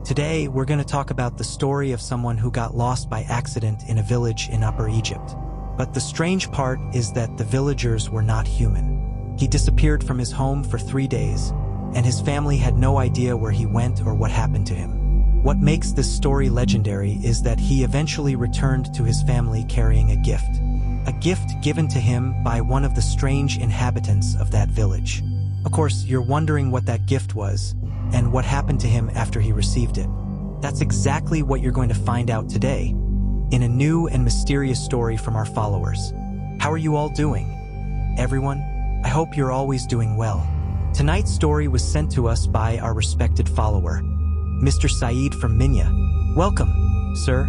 Today, we're going to talk about the story of someone who got lost by accident in a village in Upper Egypt. But the strange part is that the villagers were not human. He disappeared from his home for 3 days, and his family had no idea where he went or what happened to him. What makes this story legendary is that he eventually returned to his family carrying a gift given to him by one of the strange inhabitants of that village. Of course, you're wondering what that gift was, and what happened to him after he received it. That's exactly what you're going to find out today, in a new and mysterious story from our followers. How are you all doing? Everyone, I hope you're always doing well. Tonight's story was sent to us by our respected follower, Mr. Saeed from Minya. Welcome, sir,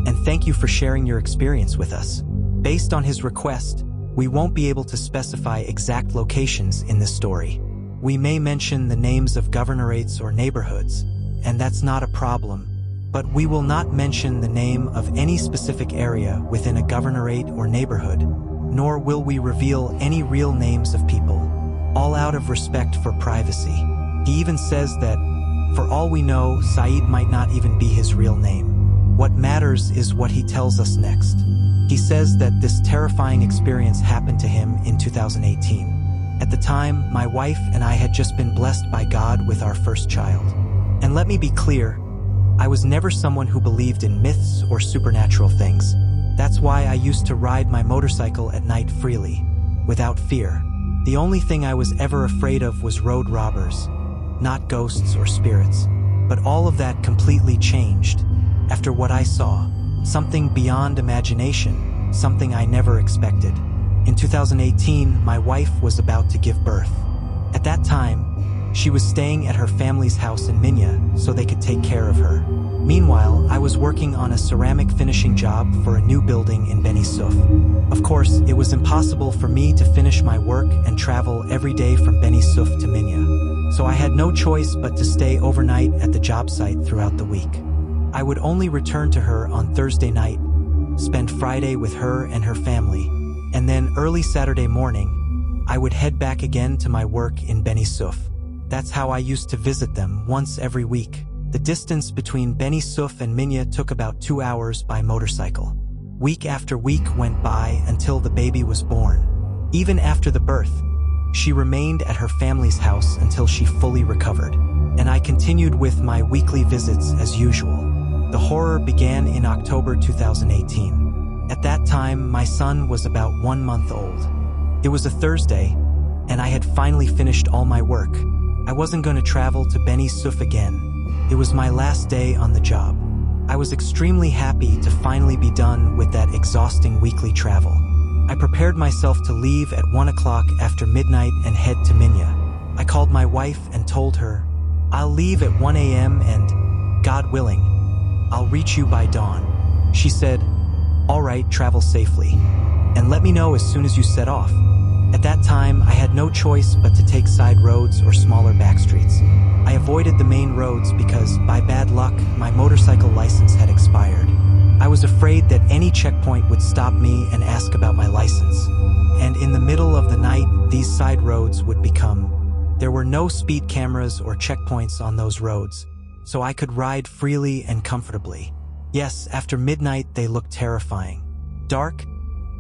and thank you for sharing your experience with us. Based on his request, we won't be able to specify exact locations in this story. We may mention the names of governorates or neighborhoods, and that's not a problem, but we will not mention the name of any specific area within a governorate or neighborhood, nor will we reveal any real names of people, all out of respect for privacy. He even says that, for all we know, Saeed might not even be his real name. What matters is what he tells us next. He says that this terrifying experience happened to him in 2018. At the time, my wife and I had just been blessed by God with our first child. And let me be clear, I was never someone who believed in myths or supernatural things. That's why I used to ride my motorcycle at night freely, without fear. The only thing I was ever afraid of was road robbers, not ghosts or spirits. But all of that completely changed after what I saw. Something beyond imagination, something I never expected. In 2018, my wife was about to give birth. At that time, she was staying at her family's house in Minya so they could take care of her. Meanwhile, I was working on a ceramic finishing job for a new building in Beni Suef. Of course, it was impossible for me to finish my work and travel every day from Beni Suef to Minya. So I had no choice but to stay overnight at the job site throughout the week. I would only return to her on Thursday night, spend Friday with her and her family, and then early Saturday morning, I would head back again to my work in Beni Suef. That's how I used to visit them once every week. The distance between Beni Suef and Minya took about 2 hours by motorcycle. Week after week went by until the baby was born. Even after the birth, she remained at her family's house until she fully recovered, and I continued with my weekly visits as usual. The horror began in October 2018. At that time, my son was about 1 month old. It was a Thursday, and I had finally finished all my work. I wasn't going to travel to Beni Suef again. It was my last day on the job. I was extremely happy to finally be done with that exhausting weekly travel. I prepared myself to leave at 1 o'clock after midnight and head to Minya. I called my wife and told her, "I'll leave at 1 a.m. and, God willing, I'll reach you by dawn." She said, "All right, travel safely, and let me know as soon as you set off." At that time, I had no choice but to take side roads or smaller back streets. I avoided the main roads because, by bad luck, my motorcycle license had expired. I was afraid that any checkpoint would stop me and ask about my license. And in the middle of the night, these side roads would become. There were no speed cameras or checkpoints on those roads, so I could ride freely and comfortably. Yes, after midnight they looked terrifying. Dark,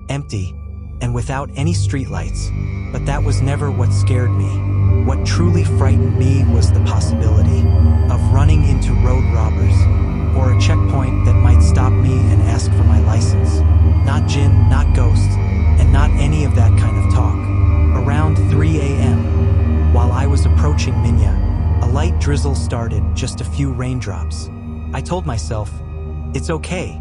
empty, and without any streetlights. But that was never what scared me. What truly frightened me was the possibility of running into road robbers, or a checkpoint that might stop me and ask for my license. Not Jinn, not ghosts, and not any of that kind of talk. Around 3 a.m., while I was approaching Minya, a light drizzle started, just a few raindrops. I told myself, it's okay,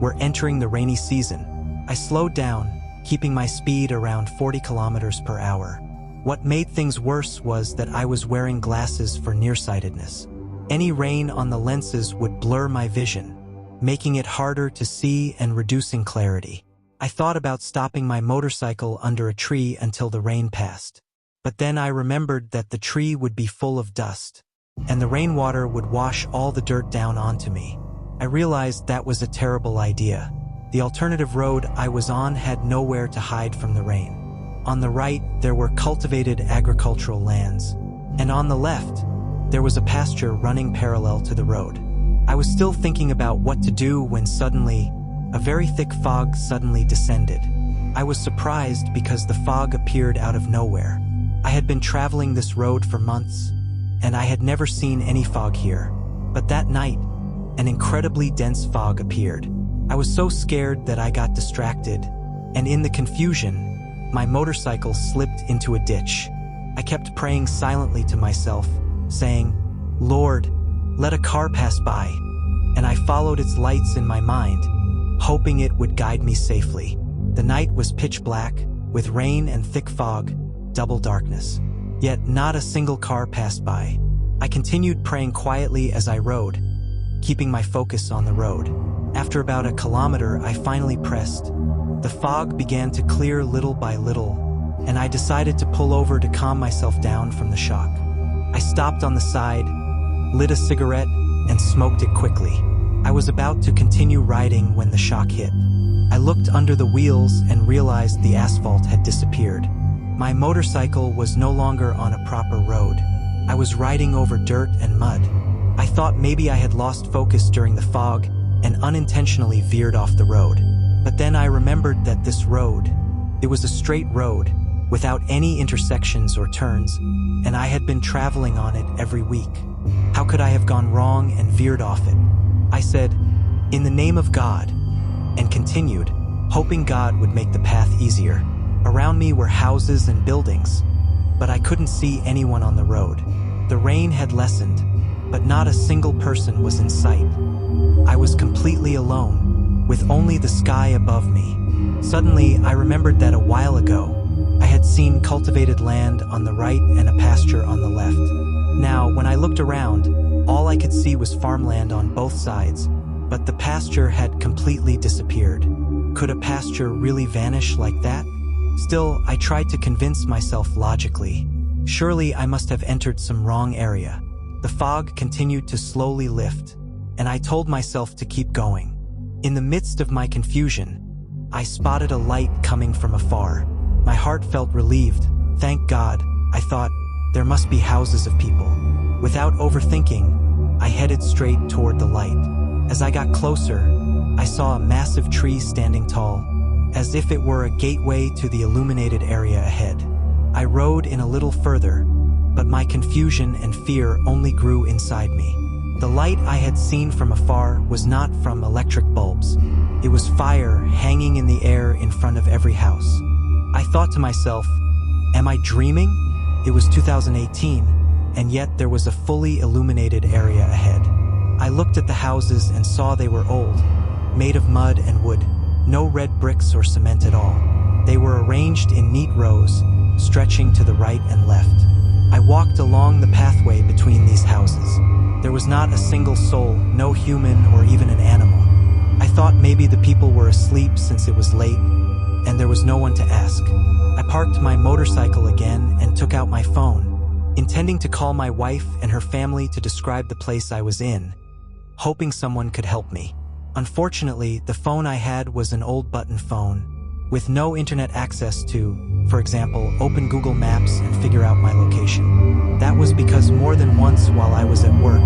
we're entering the rainy season. I slowed down, keeping my speed around 40 kilometers per hour. What made things worse was that I was wearing glasses for nearsightedness. Any rain on the lenses would blur my vision, making it harder to see and reducing clarity. I thought about stopping my motorcycle under a tree until the rain passed. But then I remembered that the tree would be full of dust, and the rainwater would wash all the dirt down onto me. I realized that was a terrible idea. The alternative road I was on had nowhere to hide from the rain. On the right, there were cultivated agricultural lands, and on the left, there was a pasture running parallel to the road. I was still thinking about what to do when suddenly, a very thick fog suddenly descended. I was surprised because the fog appeared out of nowhere. I had been traveling this road for months, and I had never seen any fog here. But that night, an incredibly dense fog appeared. I was so scared that I got distracted, and in the confusion, my motorcycle slipped into a ditch. I kept praying silently to myself, saying, "Lord, let a car pass by," and I followed its lights in my mind, hoping it would guide me safely. The night was pitch black, with rain and thick fog, double darkness. Yet not a single car passed by. I continued praying quietly as I rode, keeping my focus on the road. After about a kilometer, I finally pressed. The fog began to clear little by little, and I decided to pull over to calm myself down from the shock. I stopped on the side, lit a cigarette, and smoked it quickly. I was about to continue riding when the shock hit. I looked under the wheels and realized the asphalt had disappeared. My motorcycle was no longer on a proper road. I was riding over dirt and mud. I thought maybe I had lost focus during the fog and unintentionally veered off the road. But then I remembered that this road, it was a straight road without any intersections or turns, and I had been traveling on it every week. How could I have gone wrong and veered off it? I said, "In the name of God," and continued, hoping God would make the path easier. Around me were houses and buildings, but I couldn't see anyone on the road. The rain had lessened, but not a single person was in sight. I was completely alone, with only the sky above me. Suddenly, I remembered that a while ago, I had seen cultivated land on the right and a pasture on the left. Now, when I looked around, all I could see was farmland on both sides, but the pasture had completely disappeared. Could a pasture really vanish like that? Still, I tried to convince myself logically. Surely I must have entered some wrong area. The fog continued to slowly lift, and I told myself to keep going. In the midst of my confusion, I spotted a light coming from afar. My heart felt relieved. Thank God, I thought, there must be houses of people. Without overthinking, I headed straight toward the light. As I got closer, I saw a massive tree standing tall, as if it were a gateway to the illuminated area ahead. I rode in a little further, but my confusion and fear only grew inside me. The light I had seen from afar was not from electric bulbs. It was fire hanging in the air in front of every house. I thought to myself, am I dreaming? It was 2018, and yet there was a fully illuminated area ahead. I looked at the houses and saw they were old, made of mud and wood, no red bricks or cement at all. They were arranged in neat rows, stretching to the right and left. I walked along the pathway between these houses. There was not a single soul, no human or even an animal. I thought maybe the people were asleep since it was late, and there was no one to ask. I parked my motorcycle again and took out my phone, intending to call my wife and her family to describe the place I was in, hoping someone could help me. Unfortunately, the phone I had was an old button phone, with no internet access to, for example, open Google Maps and figure out my location. That was because more than once while I was at work,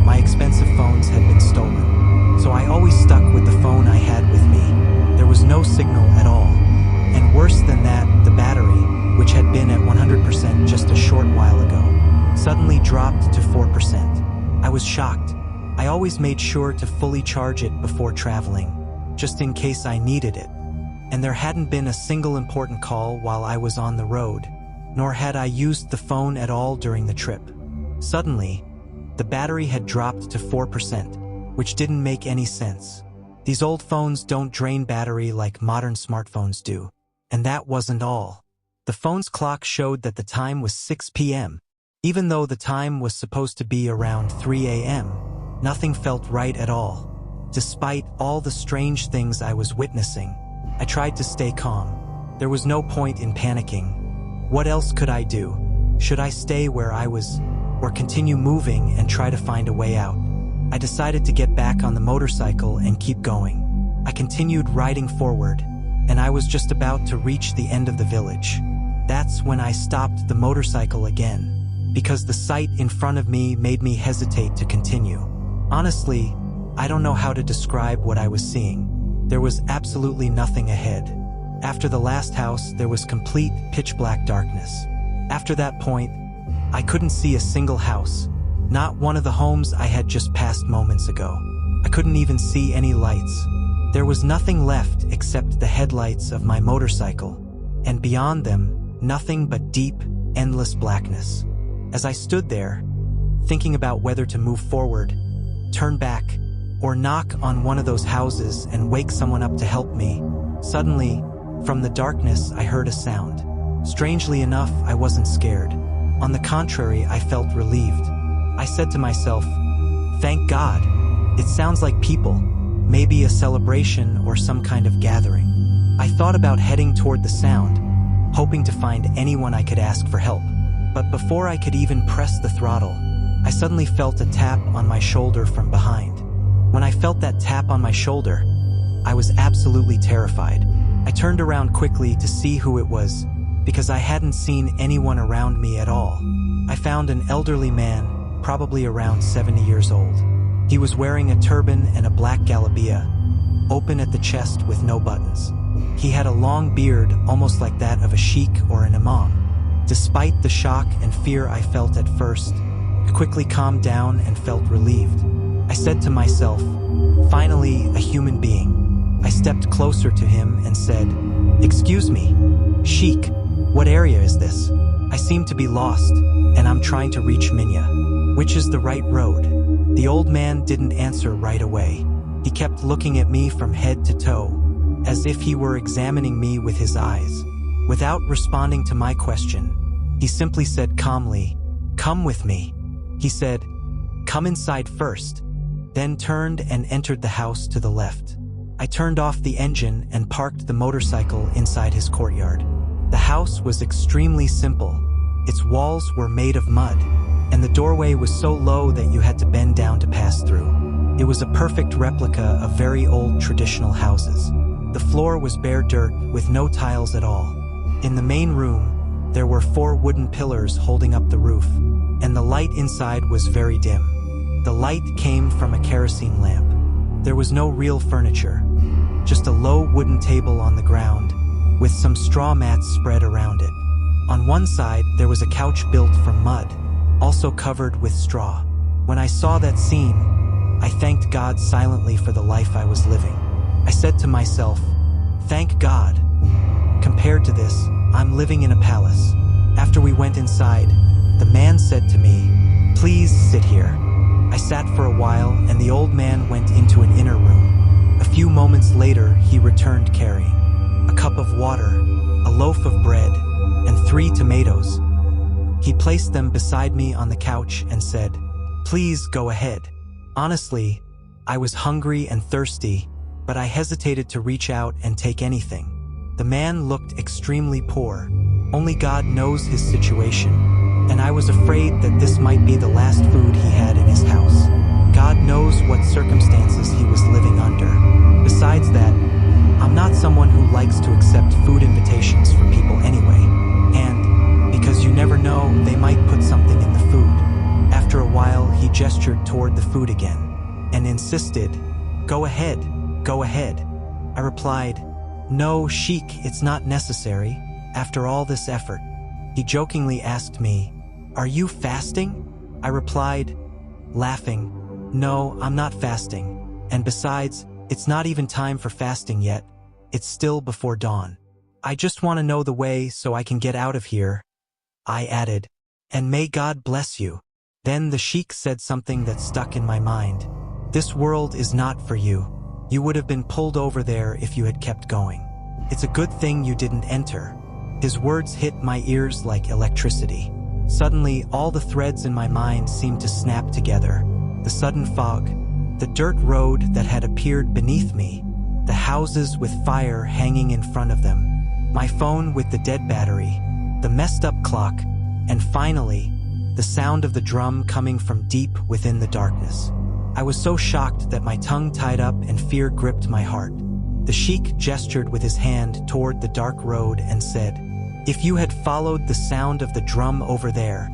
my expensive phones had been stolen. So I always stuck with the phone I had with me. There was no signal at all. And worse than that, the battery, which had been at 100% just a short while ago, suddenly dropped to 4%. I was shocked. I always made sure to fully charge it before traveling, just in case I needed it. And there hadn't been a single important call while I was on the road, nor had I used the phone at all during the trip. Suddenly, the battery had dropped to 4%, which didn't make any sense. These old phones don't drain battery like modern smartphones do. And that wasn't all. The phone's clock showed that the time was 6 p.m. Even though the time was supposed to be around 3 a.m., nothing felt right at all. Despite all the strange things I was witnessing, I tried to stay calm. There was no point in panicking. What else could I do? Should I stay where I was, or continue moving and try to find a way out? I decided to get back on the motorcycle and keep going. I continued riding forward, and I was just about to reach the end of the village. That's when I stopped the motorcycle again. because the sight in front of me made me hesitate to continue. Honestly, I don't know how to describe what I was seeing. There was absolutely nothing ahead. After the last house, there was complete pitch-black darkness. After that point, I couldn't see a single house, not one of the homes I had just passed moments ago. I couldn't even see any lights. There was nothing left except the headlights of my motorcycle, and beyond them, nothing but deep, endless blackness. As I stood there, thinking about whether to move forward, turn back, or knock on one of those houses and wake someone up to help me, suddenly, from the darkness, I heard a sound. Strangely enough, I wasn't scared. On the contrary, I felt relieved. I said to myself, "Thank God. It sounds like people, maybe a celebration or some kind of gathering." I thought about heading toward the sound, hoping to find anyone I could ask for help. But before I could even press the throttle, I suddenly felt a tap on my shoulder from behind. When I felt that tap on my shoulder, I was absolutely terrified. I turned around quickly to see who it was, because I hadn't seen anyone around me at all. I found an elderly man, probably around 70 years old. He was wearing a turban and a black galabia, open at the chest with no buttons. He had a long beard, almost like that of a sheikh or an imam. Despite the shock and fear I felt at first, I quickly calmed down and felt relieved. I said to myself, "Finally, a human being." I stepped closer to him and said, "Excuse me, Sheikh, what area is this? I seem to be lost, and I'm trying to reach Minya. Which is the right road?" The old man didn't answer right away. He kept looking at me from head to toe, as if he were examining me with his eyes. Without responding to my question, he simply said calmly, "Come with me." He said, "Come inside first," then turned and entered the house to the left. I turned off the engine and parked the motorcycle inside his courtyard. The house was extremely simple. Its walls were made of mud, and the doorway was so low that you had to bend down to pass through. It was a perfect replica of very old traditional houses. The floor was bare dirt with no tiles at all. In the main room, there were 4 wooden pillars holding up the roof, and the light inside was very dim. The light came from a kerosene lamp. There was no real furniture, just a low wooden table on the ground, with some straw mats spread around it. On one side, there was a couch built from mud, also covered with straw. When I saw that scene, I thanked God silently for the life I was living. I said to myself, "Thank God. Compared to this, I'm living in a palace." After we went inside, the man said to me, "Please sit here." I sat for a while, and the old man went into an inner room. A few moments later, he returned carrying a cup of water, a loaf of bread, and 3 tomatoes. He placed them beside me on the couch and said, "Please go ahead." Honestly, I was hungry and thirsty, but I hesitated to reach out and take anything. The man looked extremely poor. Only God knows his situation, and I was afraid that this might be the last food he had in his house. God knows what circumstances he was living under. Besides that, I'm not someone who likes to accept food invitations from people anyway, and because you never know, they might put something in the food. After a while, he gestured toward the food again and insisted, "Go ahead, go ahead." I replied, "No, Sheikh, it's not necessary. After all this effort." He jokingly asked me, "Are you fasting?" I replied, laughing, "No, I'm not fasting. And besides, it's not even time for fasting yet. It's still before dawn. I just want to know the way so I can get out of here." I added, "And may God bless you." Then the sheikh said something that stuck in my mind. "This world is not for you. You would have been pulled over there if you had kept going. It's a good thing you didn't enter." His words hit my ears like electricity. Suddenly, all the threads in my mind seemed to snap together. The sudden fog, the dirt road that had appeared beneath me, the houses with fire hanging in front of them, my phone with the dead battery, the messed up clock, and finally, the sound of the drum coming from deep within the darkness. I was so shocked that my tongue tied up and fear gripped my heart. The sheikh gestured with his hand toward the dark road and said, "If you had followed the sound of the drum over there,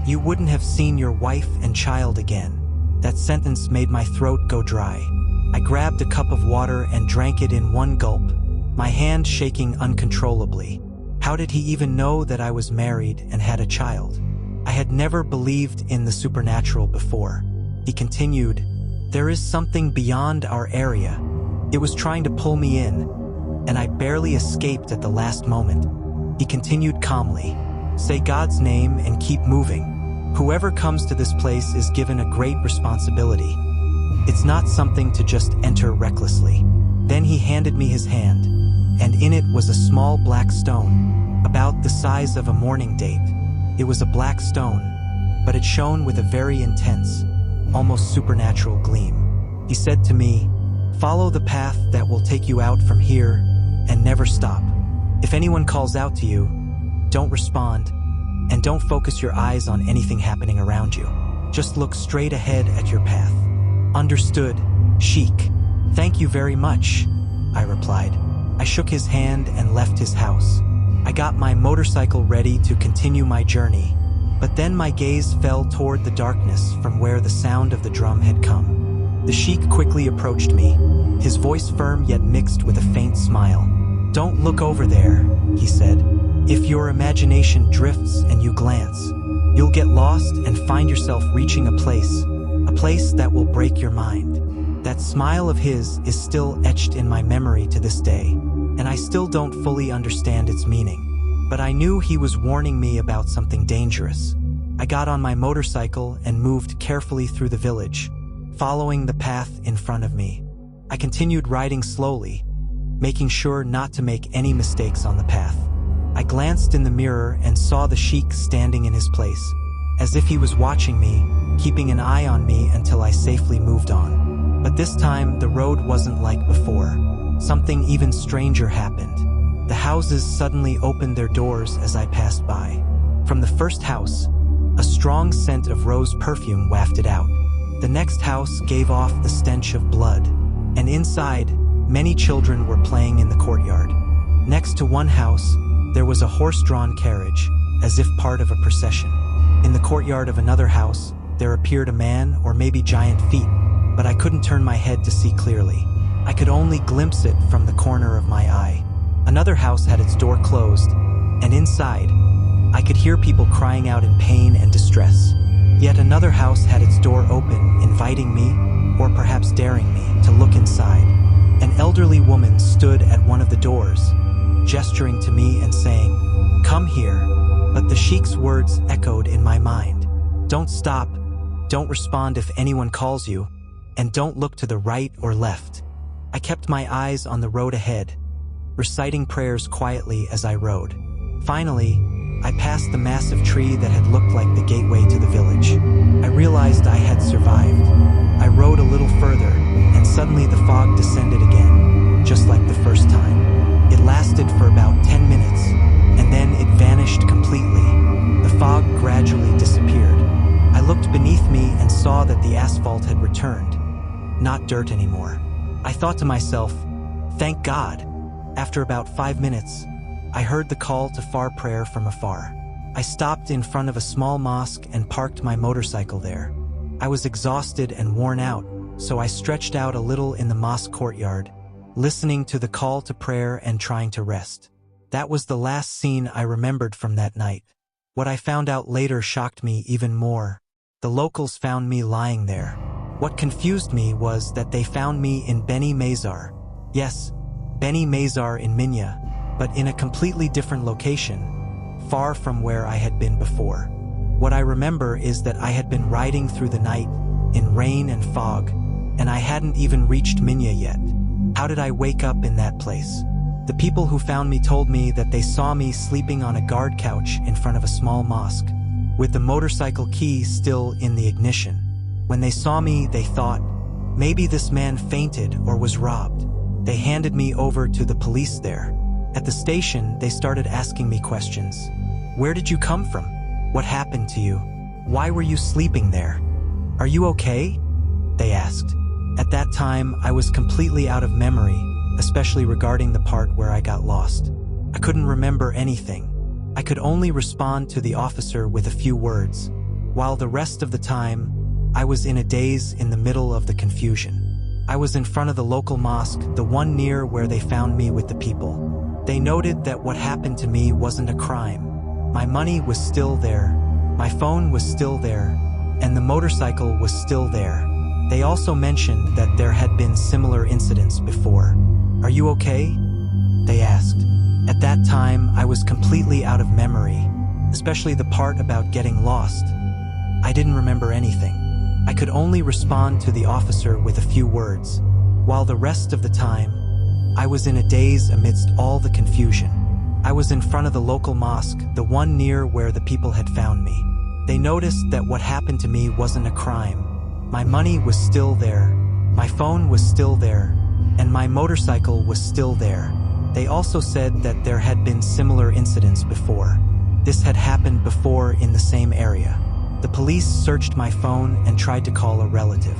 You wouldn't have seen your wife and child again." That sentence made my throat go dry. I grabbed a cup of water and drank it in one gulp, my hand shaking uncontrollably. How did he even know that I was married and had a child? I had never believed in the supernatural before. He continued, "There is something beyond our area. It was trying to pull me in, and I barely escaped at the last moment." He continued calmly, "Say God's name and keep moving. Whoever comes to this place is given a great responsibility. It's not something to just enter recklessly." Then he handed me his hand, and in it was a small black stone, about the size of a mourning date. It was a black stone, but it shone with a very intense, almost supernatural gleam. He said to me, "Follow the path that will take you out from here, and never stop. If anyone calls out to you, don't respond, and don't focus your eyes on anything happening around you. Just look straight ahead at your path." "Understood, Sheik. Thank you very much," I replied. I shook his hand and left his house. I got my motorcycle ready to continue my journey, but then my gaze fell toward the darkness from where the sound of the drum had come. The sheik quickly approached me, his voice firm yet mixed with a faint smile. "Don't look over there," he said. "If your imagination drifts and you glance, you'll get lost and find yourself reaching a place that will break your mind." That smile of his is still etched in my memory to this day, and I still don't fully understand its meaning. But I knew he was warning me about something dangerous. I got on my motorcycle and moved carefully through the village, following the path in front of me. I continued riding slowly, making sure not to make any mistakes on the path. I glanced in the mirror and saw the sheik standing in his place, as if he was watching me, keeping an eye on me until I safely moved on. But this time, the road wasn't like before. Something even stranger happened. The houses suddenly opened their doors as I passed by. From the first house, a strong scent of rose perfume wafted out. The next house gave off the stench of blood, and inside, many children were playing in the courtyard. Next to one house, there was a horse-drawn carriage, as if part of a procession. In the courtyard of another house, there appeared a man or maybe giant feet, but I couldn't turn my head to see clearly. I could only glimpse it from the corner of my eye. Another house had its door closed, and inside, I could hear people crying out in pain and distress. Yet another house had its door open, inviting me, or perhaps daring me, to look inside. An elderly woman stood at one of the doors, gesturing to me and saying, "Come here." But the sheik's words echoed in my mind. "Don't stop, don't respond if anyone calls you, and don't look to the right or left." I kept my eyes on the road ahead, reciting prayers quietly as I rode. Finally, I passed the massive tree that had looked like the gateway to the village. I realized I had survived. I rode a little further, and suddenly the fog descended again, just like the first time. It lasted for about 10 minutes, and then it vanished completely. The fog gradually disappeared. I looked beneath me and saw that the asphalt had returned, not dirt anymore. I thought to myself, thank God. After about 5 minutes, I heard the call to far prayer from afar. I stopped in front of a small mosque and parked my motorcycle there. I was exhausted and worn out, so I stretched out a little in the mosque courtyard, listening to the call to prayer and trying to rest. That was the last scene I remembered from that night. What I found out later shocked me even more. The locals found me lying there. What confused me was that they found me in Beni Mazar. Yes, Beni Mazar in Minya, but in a completely different location, far from where I had been before. What I remember is that I had been riding through the night, in rain and fog, and I hadn't even reached Minya yet. How did I wake up in that place? The people who found me told me that they saw me sleeping on a guard couch in front of a small mosque, with the motorcycle key still in the ignition. When they saw me, they thought, maybe this man fainted or was robbed. They handed me over to the police there. At the station, they started asking me questions. Where did you come from? What happened to you? Why were you sleeping there? Are you okay? They asked. At that time, I was completely out of memory, especially regarding the part where I got lost. I couldn't remember anything. I could only respond to the officer with a few words. while the rest of the time, I was in a daze in the middle of the confusion. I was in front of the local mosque, the one near where they found me with the people. They noted that what happened to me wasn't a crime. My money was still there, my phone was still there, and the motorcycle was still there. They also mentioned that there had been similar incidents before. "Are you okay?" they asked. At that time, I was completely out of memory, especially the part about getting lost. I didn't remember anything. I could only respond to the officer with a few words, while the rest of the time, I was in a daze amidst all the confusion. I was in front of the local mosque, the one near where the people had found me. They noticed that what happened to me wasn't a crime. My money was still there, my phone was still there, and my motorcycle was still there. They also said that there had been similar incidents before. This had happened before in the same area. The police searched my phone and tried to call a relative.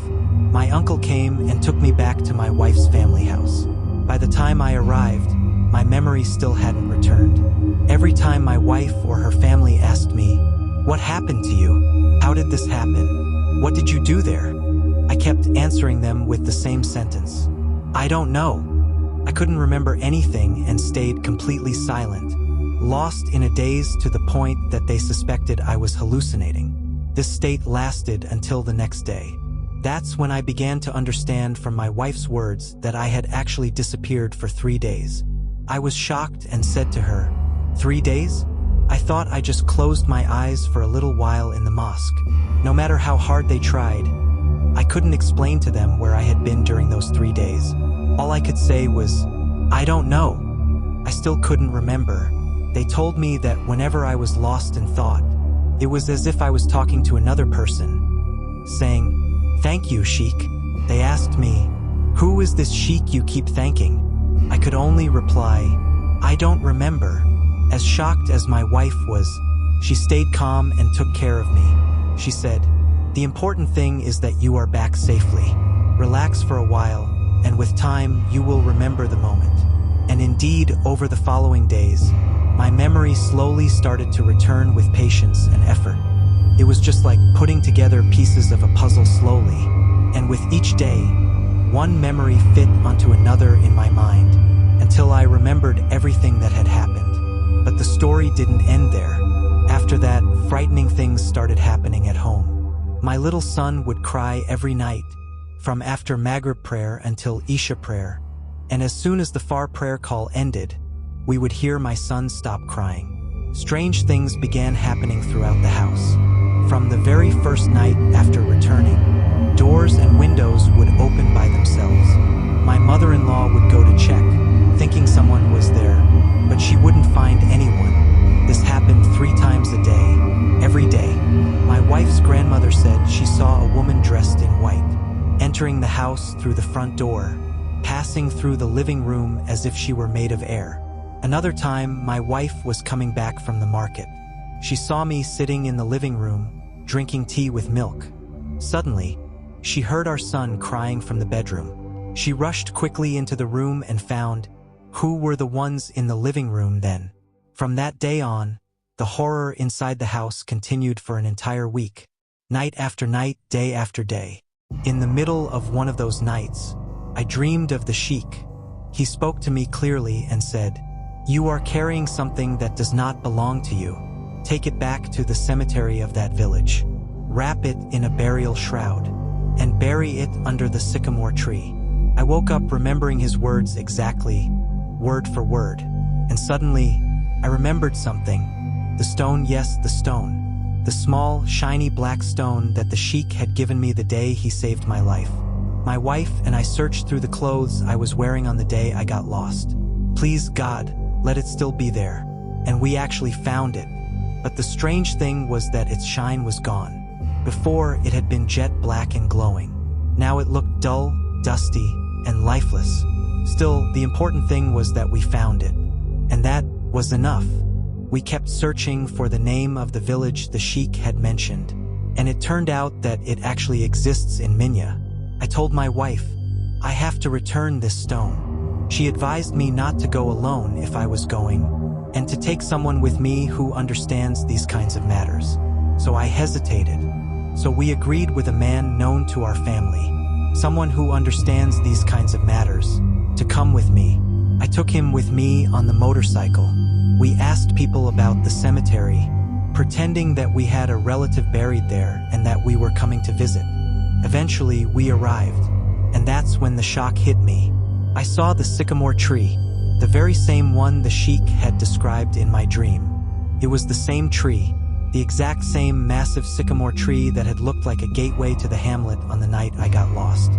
My uncle came and took me back to my wife's family house. By the time I arrived, my memory still hadn't returned. Every time my wife or her family asked me, "What happened to you? How did this happen? What did you do there?" I kept answering them with the same sentence. "I don't know." I couldn't remember anything and stayed completely silent, lost in a daze to the point that they suspected I was hallucinating. This state lasted until the next day. That's when I began to understand from my wife's words that I had actually disappeared for 3 days. I was shocked and said to her, "3 days? I thought I just closed my eyes for a little while in the mosque." No matter how hard they tried, I couldn't explain to them where I had been during those 3 days. All I could say was, "I don't know." I still couldn't remember. They told me that whenever I was lost in thought, it was as if I was talking to another person, saying, "Thank you, Sheikh." They asked me, "Who is this Sheikh you keep thanking?" I could only reply, "I don't remember." As shocked as my wife was, she stayed calm and took care of me. She said, "The important thing is that you are back safely. Relax for a while, and with time you will remember the moment." And indeed, over the following days, my memory slowly started to return with patience and effort. It was just like putting together pieces of a puzzle slowly, and with each day, one memory fit onto another in my mind, until I remembered everything that had happened. But the story didn't end there. After that, frightening things started happening at home. My little son would cry every night, from after Maghrib prayer until Isha prayer, and as soon as the Far prayer call ended, we would hear my son stop crying. Strange things began happening throughout the house. From the very first night after returning, doors and windows would open by themselves. My mother-in-law would go to check, thinking someone was there, but she wouldn't find anyone. This happened 3 times a day, every day. My wife's grandmother said she saw a woman dressed in white, entering the house through the front door, passing through the living room as if she were made of air. Another time, my wife was coming back from the market. She saw me sitting in the living room, drinking tea with milk. Suddenly, she heard our son crying from the bedroom. She rushed quickly into the room and found who were the ones in the living room then. From that day on, the horror inside the house continued for an entire week, night after night, day after day. In the middle of one of those nights, I dreamed of the Sheikh. He spoke to me clearly and said, "You are carrying something that does not belong to you. Take it back to the cemetery of that village. Wrap it in a burial shroud, and bury it under the sycamore tree." I woke up remembering his words exactly, word for word, and suddenly, I remembered something. The stone, yes, the stone. The small, shiny black stone that the Sheikh had given me the day he saved my life. My wife and I searched through the clothes I was wearing on the day I got lost. Please, God, let it still be there. And we actually found it. But the strange thing was that its shine was gone. Before, it had been jet black and glowing. Now it looked dull, dusty, and lifeless. Still, the important thing was that we found it. And that was enough. We kept searching for the name of the village the Sheikh had mentioned, and it turned out that it actually exists in Minya. I told my wife, "I have to return this stone." She advised me not to go alone if I was going, and to take someone with me who understands these kinds of matters. so I hesitated. So we agreed with a man known to our family, someone who understands these kinds of matters, to come with me. I took him with me on the motorcycle. We asked people about the cemetery, pretending that we had a relative buried there and that we were coming to visit. Eventually, we arrived, and that's when the shock hit me. I saw the sycamore tree, the very same one the sheik had described in my dream. It was the same tree, the exact same massive sycamore tree that had looked like a gateway to the hamlet on the night I got lost.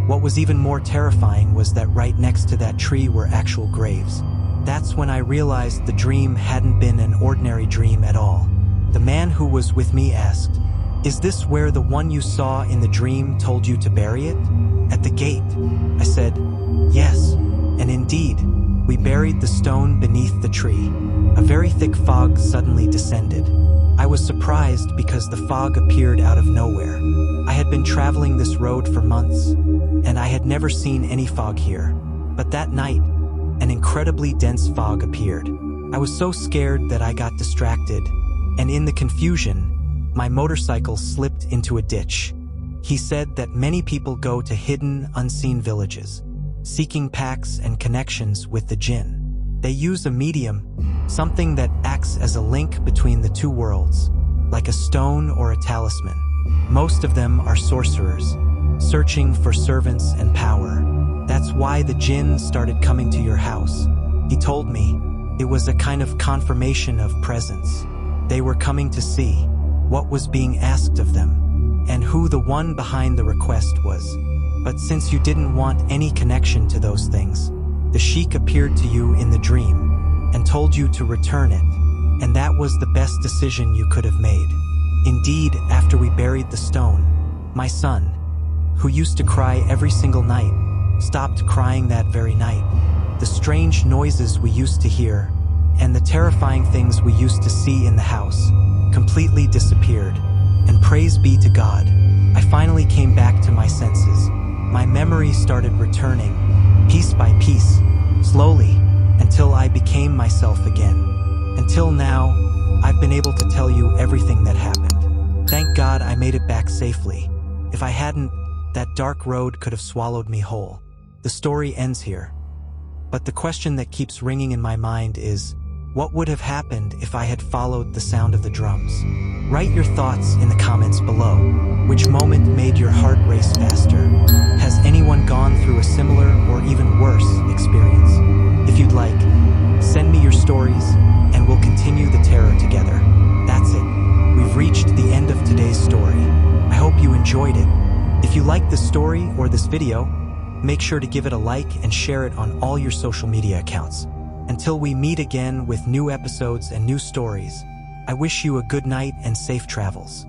What was even more terrifying was that right next to that tree were actual graves. That's when I realized the dream hadn't been an ordinary dream at all. The man who was with me asked, "Is this where the one you saw in the dream told you to bury it?" "At the gate." I said, "Yes." And indeed, we buried the stone beneath the tree. A very thick fog suddenly descended. I was surprised because the fog appeared out of nowhere. I had been traveling this road for months, and I had never seen any fog here. But that night, an incredibly dense fog appeared. I was so scared that I got distracted, and in the confusion, my motorcycle slipped into a ditch. He said that many people go to hidden, unseen villages, seeking pacts and connections with the Jinn. They use a medium, something that acts as a link between the two worlds, like a stone or a talisman. Most of them are sorcerers, searching for servants and power. That's why the Jinn started coming to your house. He told me it was a kind of confirmation of presence. They were coming to see what was being asked of them, and who the one behind the request was. But since you didn't want any connection to those things, the sheik appeared to you in the dream and told you to return it, and that was the best decision you could have made. Indeed, after we buried the stone, my son, who used to cry every single night, stopped crying that very night. The strange noises we used to hear and the terrifying things we used to see in the house completely disappeared, and praise be to God, I finally came back to my senses. My memory started returning, piece by piece, slowly, until I became myself again. Until now, I've been able to tell you everything that happened. Thank God I made it back safely. If I hadn't, that dark road could have swallowed me whole. The story ends here. But the question that keeps ringing in my mind is, what would have happened if I had followed the sound of the drums? Write your thoughts in the comments below. Which moment made your heart race faster? Has anyone gone through a similar or even worse experience? If you'd like, send me your stories and we'll continue the terror together. That's it. We've reached the end of today's story. I hope you enjoyed it. If you liked this story or this video, make sure to give it a like and share it on all your social media accounts. Until we meet again with new episodes and new stories, I wish you a good night and safe travels.